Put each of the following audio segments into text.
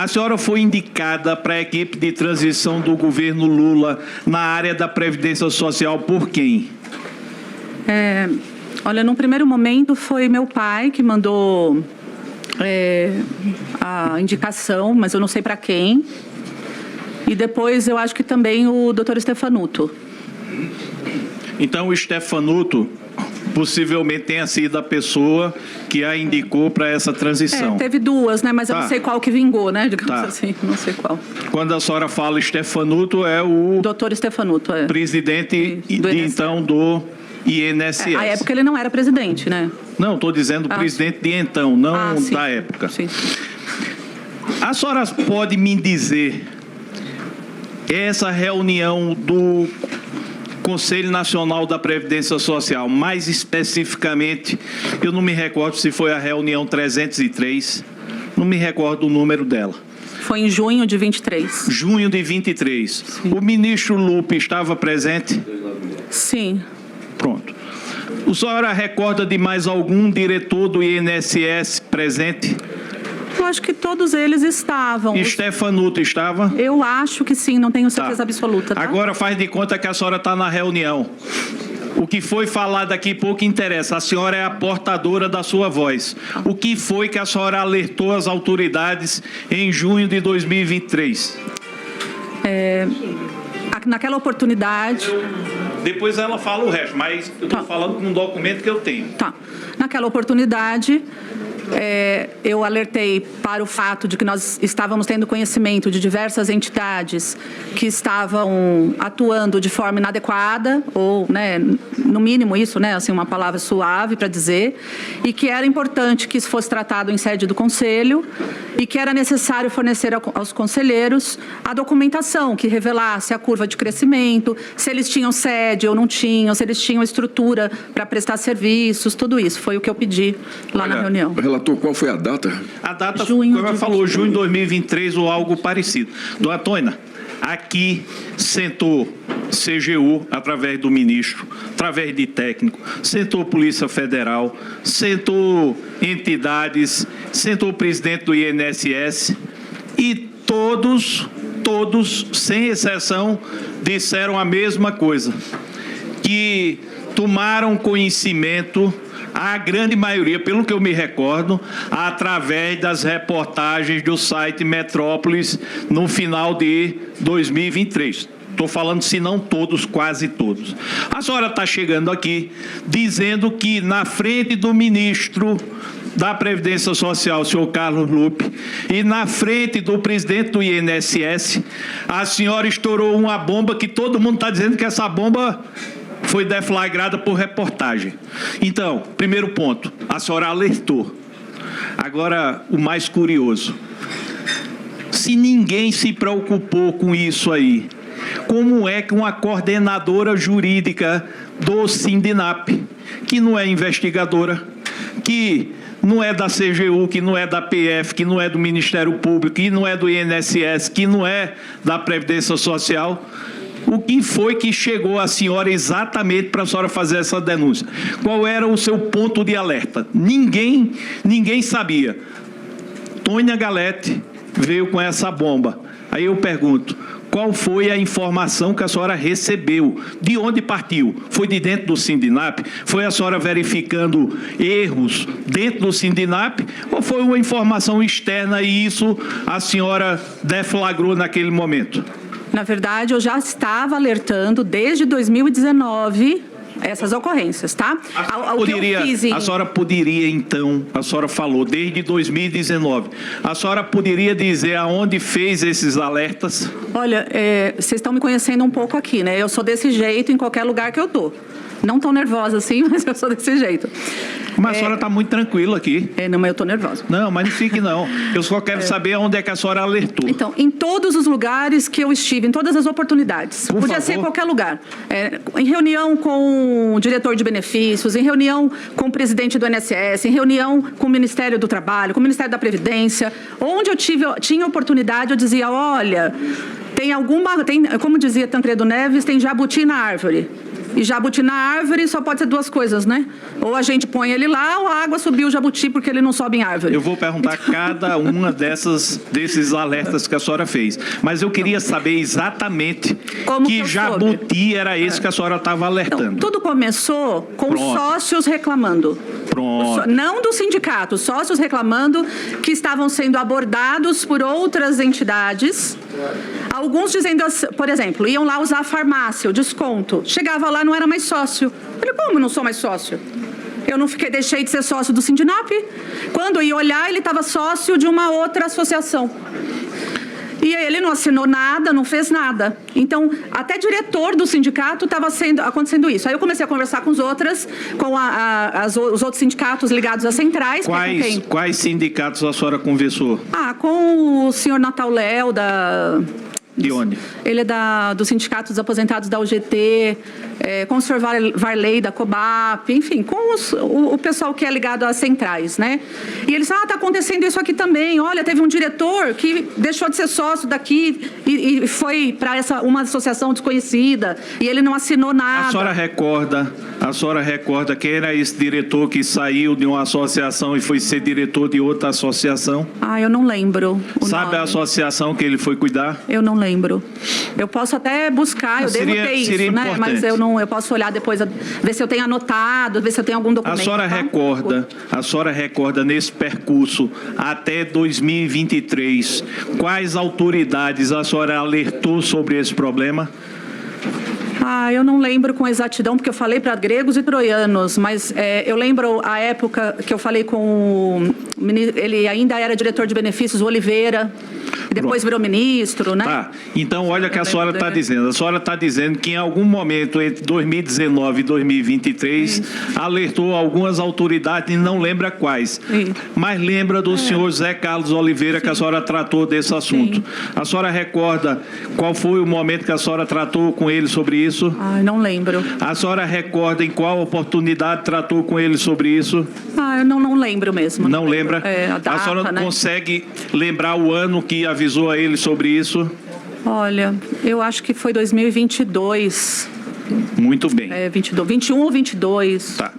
A senhora foi indicada para a equipe de transição do governo Lula na área da Previdência Social por quem? Olha, num primeiro momento foi meu pai que mandou a indicação, mas eu não sei para quem. E depois eu acho que também o doutor Stefanuto. Então o Stefanuto possivelmente tenha sido a pessoa que a indicou para essa transição. Teve duas, né? Mas eu não sei qual que vingou, né? Digamos assim, não sei qual. Quando a senhora fala Stefanuto, é o... Doutor Stefanuto, presidente então do INSS. À época ele não era presidente, né? Não, estou dizendo presidente de então, não da época. Sim. A senhora pode me dizer essa reunião do Conselho Nacional da Previdência Social, mais especificamente, eu não me recordo se foi a reunião 303, não me recordo o número dela. Foi em junho de 23. Junho de 23. Sim. O ministro Lupe estava presente? Sim. Pronto. A senhora recorda de mais algum diretor do INSS presente? Eu acho que todos eles estavam. Stefanuto estava? Eu acho que sim, não tenho certeza absoluta. Tá? Agora faz de conta que a senhora está na reunião. O que foi falado aqui pouco interessa. A senhora é a portadora da sua voz. O que foi que a senhora alertou as autoridades em junho de 2023? Naquela oportunidade... Depois ela fala o resto, mas eu estou falando com um documento que eu tenho. Tá. Naquela oportunidade... eu alertei para o fato de que nós estávamos tendo conhecimento de diversas entidades que estavam atuando de forma inadequada, ou, né, no mínimo isso, né, assim, uma palavra suave para dizer, e que era importante que isso fosse tratado em sede do Conselho e que era necessário fornecer aos conselheiros a documentação que revelasse a curva de crescimento, se eles tinham sede ou não tinham, se eles tinham estrutura para prestar serviços, tudo isso. Foi o que eu pedi lá na reunião. Relator, qual foi a data? A data, como ela falou, junho de 2023 ou algo parecido. Dona Tônia, aqui sentou CGU, através do ministro, através de técnico, sentou Polícia Federal, sentou entidades, sentou o presidente do INSS e todos, sem exceção, disseram a mesma coisa, que tomaram conhecimento, a grande maioria, pelo que eu me recordo, através das reportagens do site Metrópolis no final de 2023. Estou falando, se não todos, quase todos. A senhora está chegando aqui dizendo que na frente do ministro da Previdência Social, o senhor Carlos Lupe, e na frente do presidente do INSS, a senhora estourou uma bomba que todo mundo está dizendo que essa bomba foi deflagrada por reportagem. Então, primeiro ponto, a senhora alertou. Agora, o mais curioso. Se ninguém se preocupou com isso aí, como é que uma coordenadora jurídica do Sindinap, que não é investigadora, que não é da CGU, que não é da PF, que não é do Ministério Público, que não é do INSS, que não é da Previdência Social, o que foi que chegou a senhora exatamente para a senhora fazer essa denúncia? Qual era o seu ponto de alerta? Ninguém sabia. Tônia Galete veio com essa bomba. Aí eu pergunto, qual foi a informação que a senhora recebeu? De onde partiu? Foi de dentro do Sindinap? Foi a senhora verificando erros dentro do Sindinap? Ou foi uma informação externa e isso a senhora deflagrou naquele momento? Na verdade, eu já estava alertando desde 2019 essas ocorrências, tá? A senhora poderia, então, a senhora falou desde 2019, a senhora poderia dizer aonde fez esses alertas? Olha, vocês estão me conhecendo um pouco aqui, né? Eu sou desse jeito em qualquer lugar que eu tô. Não tão nervosa assim, mas eu sou desse jeito. Mas a senhora está muito tranquila aqui. Não, mas eu estou nervosa. Não, mas não fique não. Eu só quero saber onde é que a senhora alertou. Então, em todos os lugares que eu estive, em todas as oportunidades. Podia ser em qualquer lugar. Em reunião com o diretor de benefícios, em reunião com o presidente do INSS, em reunião com o Ministério do Trabalho, com o Ministério da Previdência. Onde eu tinha oportunidade, eu dizia, olha, como dizia Tancredo Neves, tem jabuti na árvore. E jabuti na árvore só pode ser duas coisas, né? Ou a gente põe ele lá, ou a água subiu o jabuti porque ele não sobe em árvore. Eu vou perguntar cada uma desses alertas que a senhora fez. Mas eu queria saber exatamente Como que que jabuti era esse que a senhora estava alertando. Então, tudo começou com os sócios reclamando. Pronto. Não do sindicato, sócios reclamando que estavam sendo abordados por outras entidades. Alguns dizendo, por exemplo, iam lá usar a farmácia, o desconto. Chegava lá, não era mais sócio. Eu falei, como não sou mais sócio? Eu não deixei de ser sócio do Sindinap. Quando eu ia olhar, ele estava sócio de uma outra associação. E ele não assinou nada, não fez nada. Então, até diretor do sindicato estava acontecendo isso. Aí eu comecei a conversar com os outros outros sindicatos ligados às centrais. Quais sindicatos a senhora conversou? Com o senhor Natal Léo, De onde? Ele é do Sindicato dos Aposentados da UGT, com o senhor Varley da COBAP, enfim, com o pessoal que é ligado às centrais, né? E eles está acontecendo isso aqui também. Olha, teve um diretor que deixou de ser sócio daqui e foi para uma associação desconhecida e ele não assinou nada. A senhora recorda quem era esse diretor que saiu de uma associação e foi ser diretor de outra associação? Eu não lembro. Sabe a associação que ele foi cuidar? Eu não lembro. Eu posso até buscar, eu devo ter isso, né? Importante. Mas eu posso olhar depois, ver se eu tenho anotado, ver se eu tenho algum documento. A senhora recorda nesse percurso até 2023, quais autoridades a senhora alertou sobre esse problema? Eu não lembro com exatidão, porque eu falei para gregos e troianos, mas eu lembro a época que eu falei com ele ainda era diretor de benefícios, o Oliveira, e depois virou ministro, né? Tá, então olha o que a senhora está dizendo. A senhora está dizendo que em algum momento entre 2019 e 2023 alertou algumas autoridades, e não lembra quais, mas lembra do senhor Zé Carlos Oliveira, que a senhora tratou desse assunto. A senhora recorda qual foi o momento que a senhora tratou com ele sobre isso? Não lembro. A senhora recorda em qual oportunidade tratou com ele sobre isso? Eu não lembro mesmo. Não lembra? A data, a senhora né? consegue lembrar o ano que avisou a ele sobre isso? Olha, eu acho que foi 2022. Muito bem. 21 ou 22. Tá.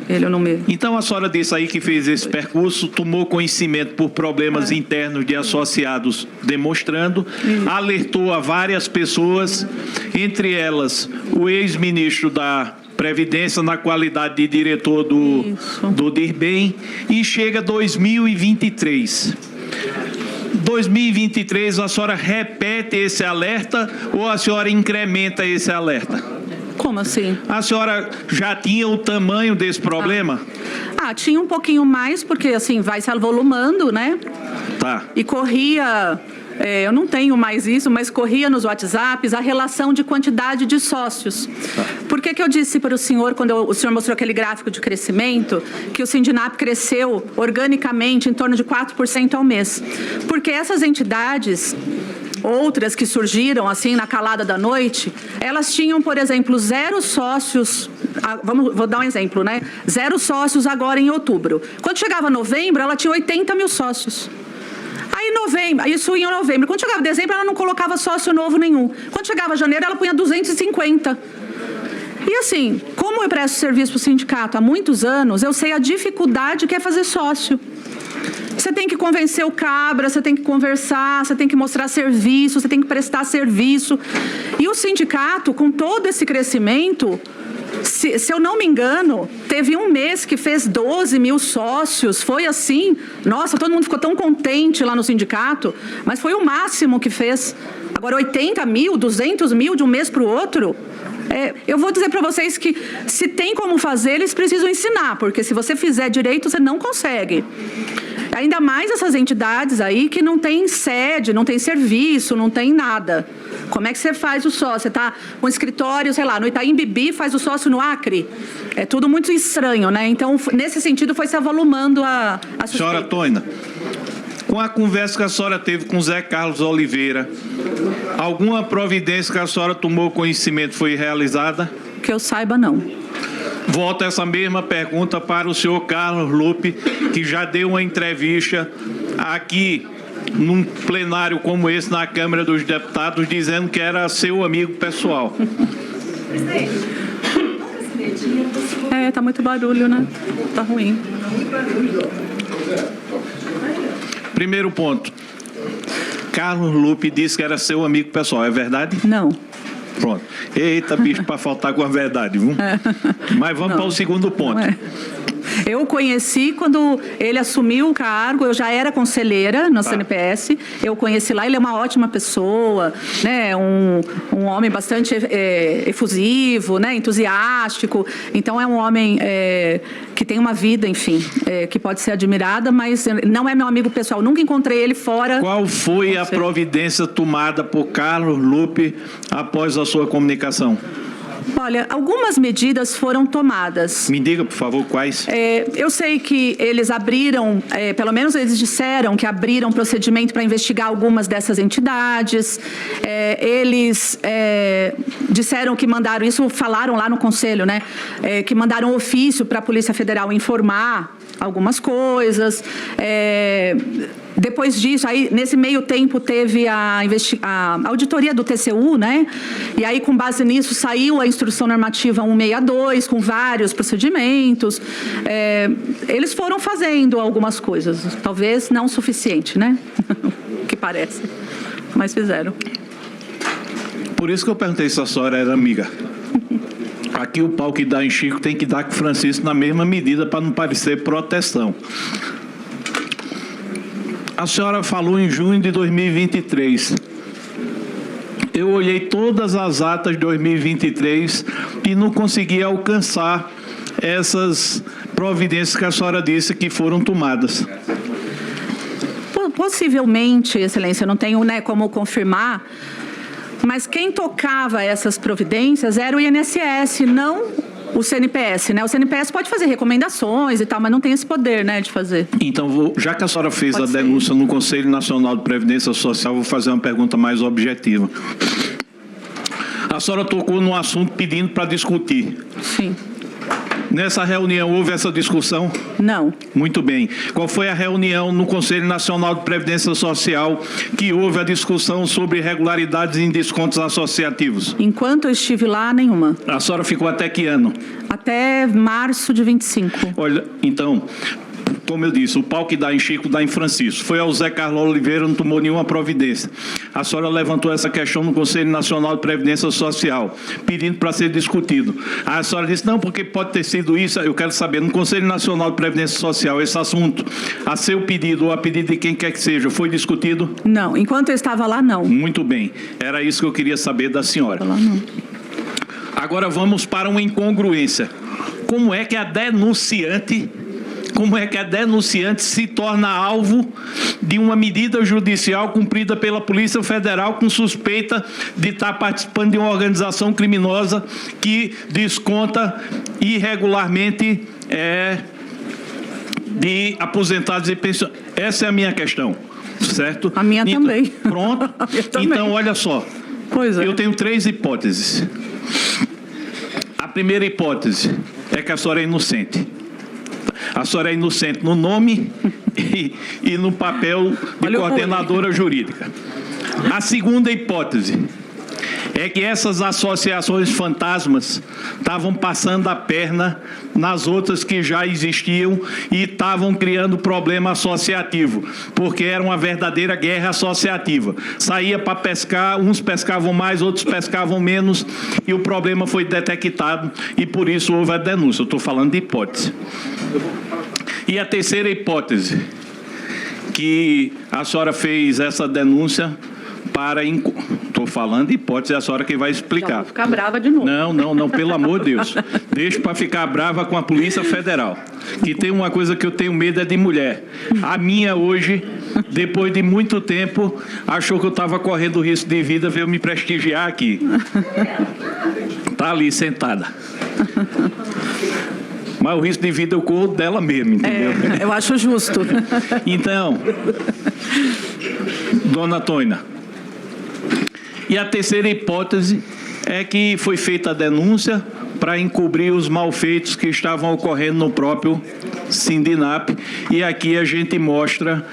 Ele eu não me... Então a senhora disse aí que fez esse percurso, tomou conhecimento por problemas internos de associados demonstrando, alertou a várias pessoas, entre elas o ex-ministro da Previdência na qualidade de diretor do DIRBEM, e chega 2023. 2023, a senhora repete esse alerta ou a senhora incrementa esse alerta? Como assim? A senhora já tinha o tamanho desse problema? Tinha um pouquinho mais, porque assim, vai se avolumando, né? Tá. E corria... eu não tenho mais isso, mas corria nos WhatsApps a relação de quantidade de sócios. Por que eu disse para o senhor, quando o senhor mostrou aquele gráfico de crescimento, que o Sindinap cresceu organicamente em torno de 4% ao mês? Porque essas entidades, outras que surgiram assim na calada da noite, elas tinham, por exemplo, 0 sócios, vou dar um exemplo, né? 0 sócios agora em outubro. Quando chegava novembro, ela tinha 80 mil sócios. Aí em novembro, isso em novembro. Quando chegava dezembro, ela não colocava sócio novo nenhum. Quando chegava janeiro, ela punha 250. E assim, como eu presto serviço para o sindicato há muitos anos, eu sei a dificuldade que é fazer sócio. Você tem que convencer o cabra, você tem que conversar, você tem que mostrar serviço, você tem que prestar serviço. E o sindicato, com todo esse crescimento... Se eu não me engano, teve um mês que fez 12 mil sócios, foi assim, nossa, todo mundo ficou tão contente lá no sindicato, mas foi o máximo que fez. Agora 80 mil, 200 mil de um mês para o outro, eu vou dizer para vocês que se tem como fazer, eles precisam ensinar, porque se você fizer direito, você não consegue. Ainda mais essas entidades aí que não tem sede, não tem serviço, não tem nada. Como é que você faz o sócio? Você está com um escritório, sei lá, no Itaim Bibi, faz o sócio no Acre? É tudo muito estranho, né? Então, nesse sentido, foi se avolumando a Senhora Toina, com a conversa que a senhora teve com Zé Carlos Oliveira, alguma providência que a senhora tomou conhecimento foi realizada? Que eu saiba, não. Volto essa mesma pergunta para o senhor Carlos Lupe, que já deu uma entrevista aqui num plenário como esse na Câmara dos Deputados, dizendo que era seu amigo pessoal. Tá muito barulho, né? Tá ruim. Primeiro ponto. Carlos Lupe disse que era seu amigo pessoal, é verdade? Não. Pronto. Eita, bicho, para faltar com a verdade, viu? Mas vamos para o segundo ponto. Eu o conheci quando ele assumiu o cargo, eu já era conselheira na CNPS, eu conheci lá, ele é uma ótima pessoa, né, um homem bastante efusivo, né, entusiástico, então é um homem que tem uma vida, enfim, que pode ser admirada, mas não é meu amigo pessoal, nunca encontrei ele fora. Qual foi a providência tomada por Carlos Lupe após a sua comunicação? Olha, algumas medidas foram tomadas. Me diga, por favor, quais? Eu sei que eles abriram, pelo menos eles disseram que abriram procedimento para investigar algumas dessas entidades. Eles disseram que mandaram, isso falaram lá no Conselho, né? Que mandaram ofício para a Polícia Federal informar algumas coisas. Depois disso, aí, nesse meio tempo, teve a auditoria do TCU, né? E aí, com base nisso, saiu a instrução normativa 162, com vários procedimentos. Eles foram fazendo algumas coisas, talvez não o suficiente, né? Que parece, mas fizeram. Por isso que eu perguntei se a senhora era amiga. Aqui o pau que dá em Chico tem que dar com Francisco na mesma medida para não parecer protestão. A senhora falou em junho de 2023. Eu olhei todas as atas de 2023 e não consegui alcançar essas providências que a senhora disse que foram tomadas. Possivelmente, Excelência, eu não tenho, né, como confirmar, mas quem tocava essas providências era o INSS, não o CNPS, né? O CNPS pode fazer recomendações e tal, mas não tem esse poder, né, de fazer. Então, já que a senhora fez a denúncia no Conselho Nacional de Previdência Social, vou fazer uma pergunta mais objetiva. A senhora tocou num assunto pedindo para discutir. Sim. Nessa reunião houve essa discussão? Não. Muito bem. Qual foi a reunião no Conselho Nacional de Previdência Social que houve a discussão sobre irregularidades em descontos associativos? Enquanto eu estive lá, nenhuma. A senhora ficou até que ano? Até março de 25. Olha, então, como eu disse, o pau que dá em Chico dá em Francisco. Foi ao Zé Carlos Oliveira, não tomou nenhuma providência. A senhora levantou essa questão no Conselho Nacional de Previdência Social, pedindo para ser discutido. A senhora disse, não, porque pode ter sido isso. Eu quero saber, no Conselho Nacional de Previdência Social, esse assunto, a seu pedido ou a pedido de quem quer que seja, foi discutido? Não, enquanto eu estava lá, não. Muito bem. Era isso que eu queria saber da senhora. Lá, não. Agora vamos para uma incongruência. Como é que a denunciante se torna alvo de uma medida judicial cumprida pela Polícia Federal com suspeita de estar participando de uma organização criminosa que desconta irregularmente de aposentados e pensionistas? Essa é a minha questão, certo? A minha então, também. Pronto? A minha também. Então, olha só. Pois é. Eu tenho 3 hipóteses. A primeira hipótese é que a senhora é inocente. A senhora é inocente no nome e no papel de coordenadora jurídica. A segunda hipótese é que essas associações fantasmas estavam passando a perna nas outras que já existiam e estavam criando problema associativo, porque era uma verdadeira guerra associativa. Saía para pescar, uns pescavam mais, outros pescavam menos, e o problema foi detectado e por isso houve a denúncia. Eu estou falando de hipótese. E a terceira hipótese, que a senhora fez essa denúncia para... Estou falando de hipótese, é a senhora que vai explicar. Já vou ficar brava de novo. Não, pelo amor de Deus. Deixa para ficar brava com a Polícia Federal. Que tem uma coisa que eu tenho medo, é de mulher. A minha hoje, depois de muito tempo, achou que eu estava correndo risco de vida, veio me prestigiar aqui. Está ali sentada. Mas o risco de vida eu corro dela mesmo, entendeu? Eu acho justo. Então, dona Toina, e a terceira hipótese é que foi feita a denúncia para encobrir os malfeitos que estavam ocorrendo no próprio Sindinap, e aqui a gente mostra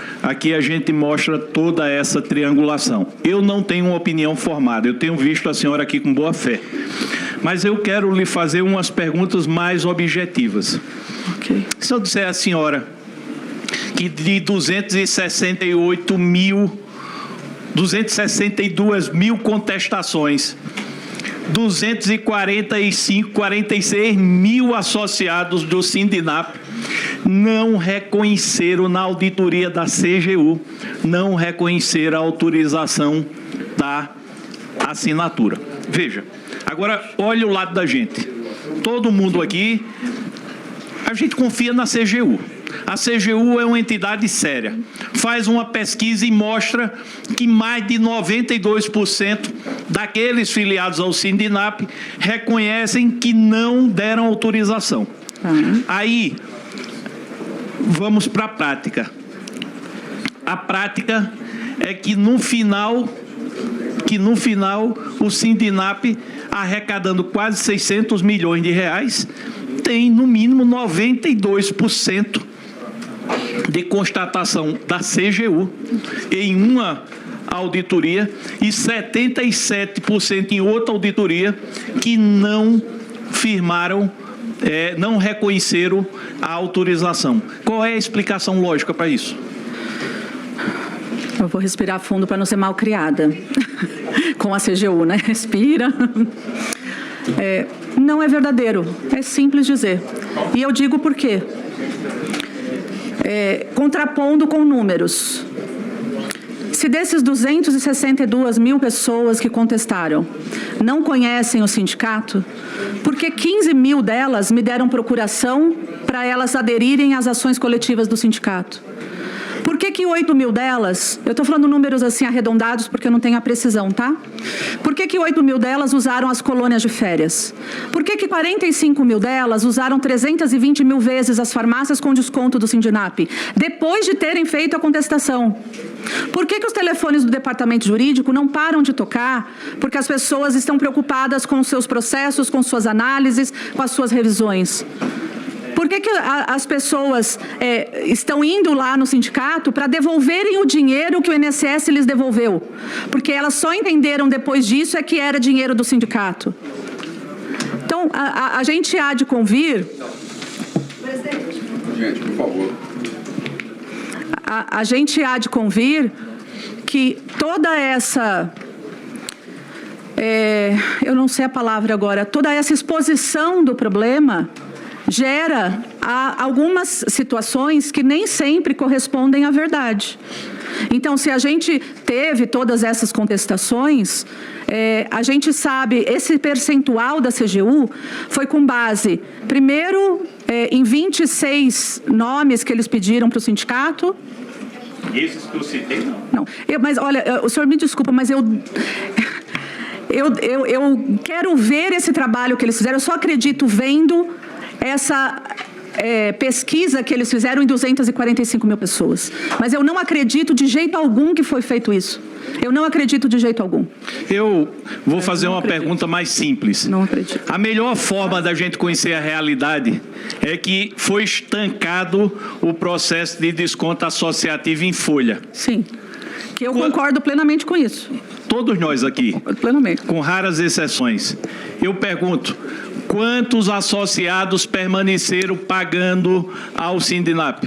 toda essa triangulação. Eu não tenho uma opinião formada, eu tenho visto a senhora aqui com boa fé, mas eu quero lhe fazer umas perguntas mais objetivas. Ok. Se eu disser à senhora que de 262 mil contestações, 46 mil associados do Sindinap não reconheceram na auditoria da CGU, não reconheceram a autorização da assinatura. Veja, agora olha o lado da gente. Todo mundo aqui, a gente confia na CGU. A CGU é uma entidade séria. Faz uma pesquisa e mostra que mais de 92% daqueles filiados ao Sindinap reconhecem que não deram autorização. Aí, vamos para a prática. A prática é que no final o Sindinap, arrecadando quase 600 milhões de reais, tem no mínimo 92% de constatação da CGU em uma auditoria e 77% em outra auditoria que não firmaram, não reconheceram a autorização. Qual é a explicação lógica para isso? Eu vou respirar fundo para não ser mal criada com a CGU, né? Respira. Não é verdadeiro, é simples dizer. E eu digo por quê. Contrapondo com números. Se desses 262 mil pessoas que contestaram não conhecem o sindicato, por que 15 mil delas me deram procuração para elas aderirem às ações coletivas do sindicato? Por que 8 mil delas, eu estou falando números assim arredondados porque eu não tenho a precisão, tá? Por que 8 mil delas usaram as colônias de férias? Por que 45 mil delas usaram 320 mil vezes as farmácias com desconto do Sindinap, depois de terem feito a contestação? Por que os telefones do departamento jurídico não param de tocar? Porque as pessoas estão preocupadas com os seus processos, com suas análises, com as suas revisões. Por que as pessoas estão indo lá no sindicato para devolverem o dinheiro que o INSS lhes devolveu? Porque elas só entenderam depois disso que era dinheiro do sindicato. Então, a gente há de convir... Presidente. Gente, por favor. A gente há de convir que toda essa... eu não sei a palavra agora. Toda essa exposição do problema gera algumas situações que nem sempre correspondem à verdade. Então, se a gente teve todas essas contestações, a gente sabe, esse percentual da CGU foi com base, primeiro, em 26 nomes que eles pediram para o sindicato. Esses que eu citei, não. Não, mas olha, o senhor me desculpa, mas eu quero ver esse trabalho que eles fizeram, eu só acredito vendo essa pesquisa que eles fizeram em 245 mil pessoas. Mas eu não acredito de jeito algum que foi feito isso. Eu não acredito de jeito algum. Eu vou fazer uma pergunta mais simples. Não acredito. A melhor forma da gente conhecer a realidade é que foi estancado o processo de desconto associativo em folha. Sim. Que eu concordo plenamente com isso. Todos nós aqui, plenamente, com raras exceções. Eu pergunto, quantos associados permaneceram pagando ao Sindinap?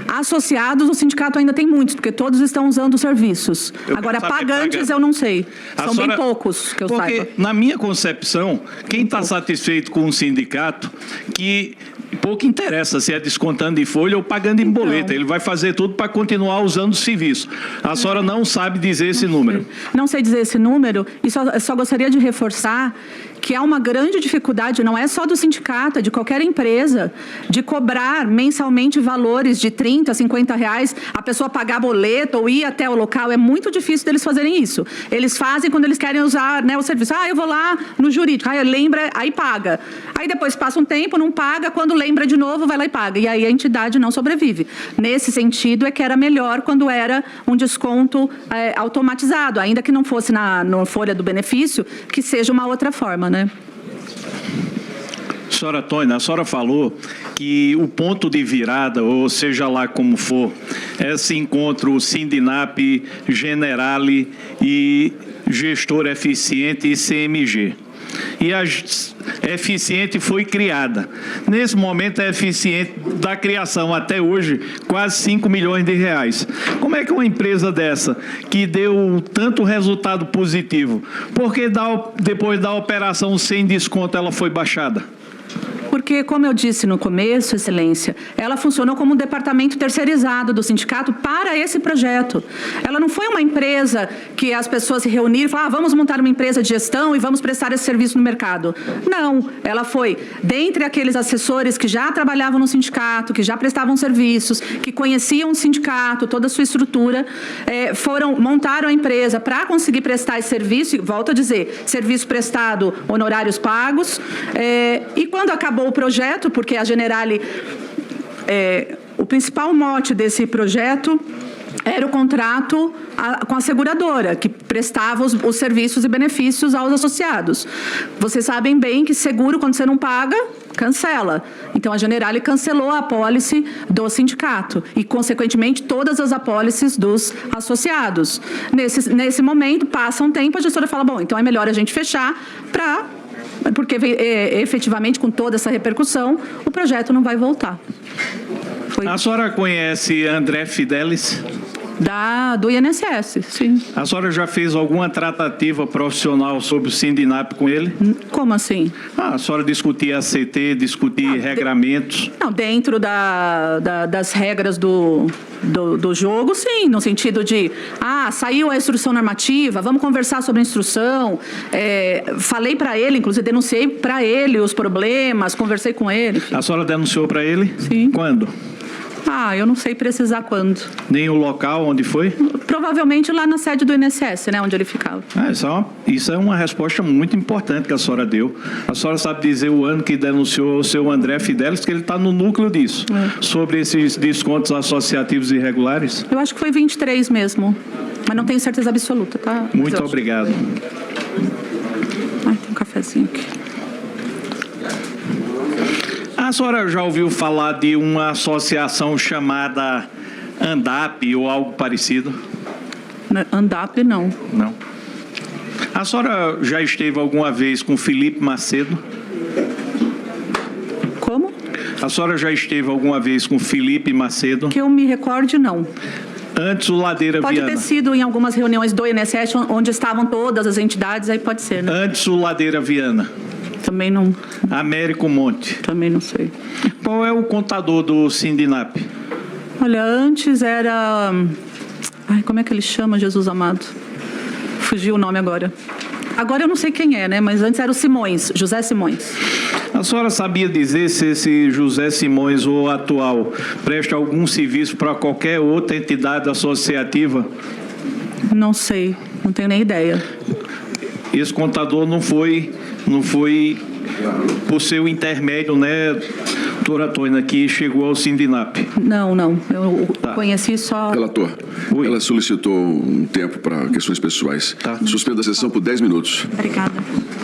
Associados, o sindicato ainda tem muitos, porque todos estão usando os serviços. Agora, pagantes, eu não sei. São bem poucos, que eu saiba. Porque, na minha concepção, quem está satisfeito com um sindicato que pouco interessa se é descontando em folha ou pagando em boleta. Ele vai fazer tudo para continuar usando o serviço. A senhora não sabe dizer esse número. Não sei dizer esse número e só gostaria de reforçar que há uma grande dificuldade, não é só do sindicato, é de qualquer empresa, de cobrar mensalmente valores de 30, 50 reais, a pessoa pagar boleto ou ir até o local. É muito difícil deles fazerem isso. Eles fazem quando eles querem usar, né, o serviço. Eu vou lá no jurídico, lembra, aí paga. Aí depois passa um tempo, não paga, quando lembra de novo, vai lá e paga. E aí a entidade não sobrevive. Nesse sentido, é que era melhor quando era um desconto automatizado, ainda que não fosse na folha do benefício, que seja uma outra forma, né? Senhora Tônia, a senhora falou que o ponto de virada, ou seja lá como for, é esse encontro Sindinap, Generali e Gestor Eficiente e CMG. e a Eficiente foi criada. Nesse momento, a Eficiente, da criação até hoje, quase 5 milhões de reais. Como é que uma empresa dessa, que deu tanto resultado positivo, por que depois da operação sem desconto ela foi baixada? Porque, como eu disse no começo, Excelência, ela funcionou como um departamento terceirizado do sindicato para esse projeto. Ela não foi uma empresa que as pessoas se reuniram e falaram, vamos montar uma empresa de gestão e vamos prestar esse serviço no mercado. Não, ela foi dentre aqueles assessores que já trabalhavam no sindicato, que já prestavam serviços, que conheciam o sindicato, toda a sua estrutura, montaram a empresa para conseguir prestar esse serviço, e volto a dizer, serviço prestado, honorários pagos, e quando acabou o projeto, porque a Generali, o principal mote desse projeto era o contrato com a seguradora, que prestava os serviços e benefícios aos associados. Vocês sabem bem que seguro, quando você não paga, cancela. Então, a Generali cancelou a apólice do sindicato e, consequentemente, todas as apólices dos associados. Nesse momento, passa um tempo, a gestora fala, bom, então é melhor a gente fechar porque efetivamente, com toda essa repercussão, o projeto não vai voltar. A senhora conhece André Fidelis? Do INSS, sim. A senhora já fez alguma tratativa profissional sobre o Sindinap com ele? Como assim? A senhora discutia ACT, discutir regramentos? Não, dentro das regras do jogo, sim, no sentido de, saiu a instrução normativa, vamos conversar sobre a instrução, falei para ele, inclusive denunciei para ele os problemas, conversei com ele. Enfim. A senhora denunciou para ele? Sim. Quando? Eu não sei precisar quando. Nem o local onde foi? Provavelmente lá na sede do INSS, né, onde ele ficava. Isso é uma resposta muito importante que a senhora deu. A senhora sabe dizer o ano que denunciou o seu André Fidelis, que ele está no núcleo disso, sobre esses descontos associativos irregulares? Eu acho que foi 23 mesmo, mas não tenho certeza absoluta, tá? Muito obrigado. Tem um cafezinho aqui. A senhora já ouviu falar de uma associação chamada ANDAP ou algo parecido? ANDAP, não. Não. A senhora já esteve alguma vez com Felipe Macedo? Como? A senhora já esteve alguma vez com Felipe Macedo? Que eu me recorde, não. Antes o Ladeira Viana. Pode ter sido em algumas reuniões do INSS, onde estavam todas as entidades, aí pode ser, né? Antes o Ladeira Viana. Também não. Américo Monte. Também não sei. Qual é o contador do Sindinap? Olha, antes era... como é que ele chama, Jesus amado? Fugiu o nome agora. Agora eu não sei quem é, né? Mas antes era o Simões, José Simões. A senhora sabia dizer se esse José Simões, o atual, presta algum serviço para qualquer outra entidade associativa? Não sei, não tenho nem ideia. Esse contador não foi por seu intermédio, né, doutora Tônia, que chegou ao Sindinap? Não. Eu conheci só... Relator, ela solicitou um tempo para questões pessoais. Suspenda a sessão por 10 minutos. Obrigada.